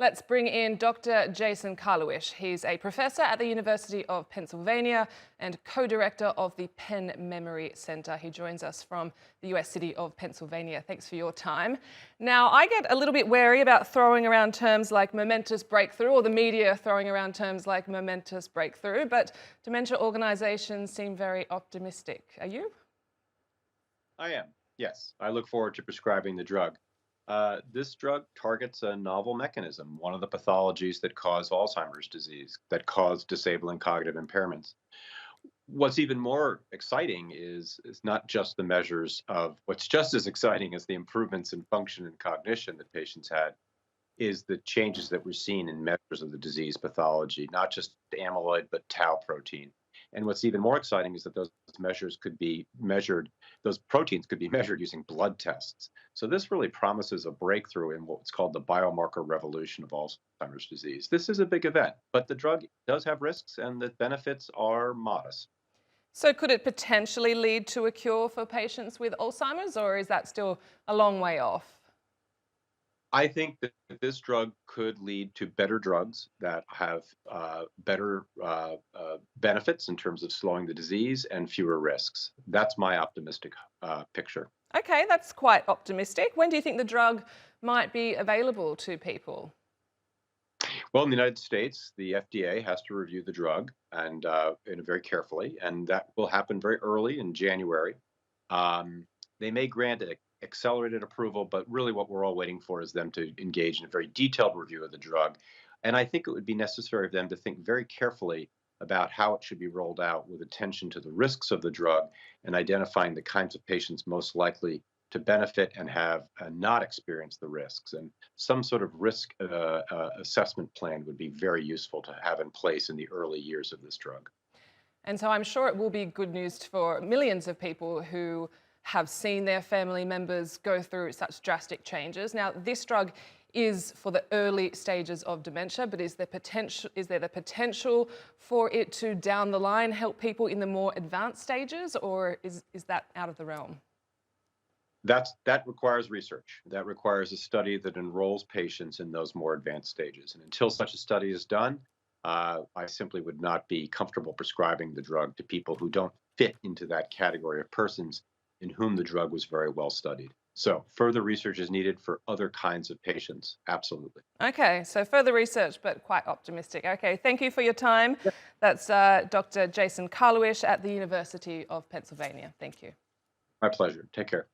Let's bring in Dr. Jason Karlawish. He's a professor at the University of Pennsylvania and co-director of the Penn Memory Center. He joins us from the US city of Pennsylvania. Thanks for your time. Now, I get a little bit wary about throwing around terms like momentous breakthrough, or the media throwing around terms like momentous breakthrough, but dementia organizations seem very optimistic. Are you? I am, yes. I look forward to prescribing the drug. This drug targets a novel mechanism, one of the pathologies that cause Alzheimer's disease, that cause disabling cognitive impairments. What's even more exciting is not just the measures of what's just as exciting as the improvements in function and cognition that patients had, is the changes that we're seeing in measures of the disease pathology, not just amyloid, but tau protein. And what's even more exciting is that those measures could be measured, those proteins could be measured using blood tests. So this really promises a breakthrough in what's called the biomarker revolution of Alzheimer's disease. This is a big event, but the drug does have risks and the benefits are modest. So could it potentially lead to a cure for patients with Alzheimer's, or is that still a long way off? I think that this drug could lead to better drugs that have better benefits in terms of slowing the disease and fewer risks. That's my optimistic picture. Okay, that's quite optimistic. When do you think the drug might be available to people? Well, in the United States, the FDA has to review the drug and very carefully, and that will happen very early in January. They may grant it accelerated approval, but really what we're all waiting for is them to engage in a very detailed review of the drug. And I think it would be necessary for them to think very carefully about how it should be rolled out with attention to the risks of the drug and identifying the kinds of patients most likely to benefit and have not experienced the risks. And some sort of risk assessment plan would be very useful to have in place in the early years of this drug. And so I'm sure it will be good news for millions of people who have seen their family members go through such drastic changes. Now, this drug is for the early stages of dementia, but is there the potential for it to, down the line, help people in the more advanced stages, or is that out of the realm? That requires research. That requires a study that enrolls patients in those more advanced stages. And until such a study is done, I simply would not be comfortable prescribing the drug to people who don't fit into that category of persons in whom the drug was very well studied. So further research is needed for other kinds of patients. Absolutely. Okay, so further research, but quite optimistic. Okay, thank you for your time. That's Dr. Jason Karlawish at the University of Pennsylvania. Thank you. My pleasure. Take care.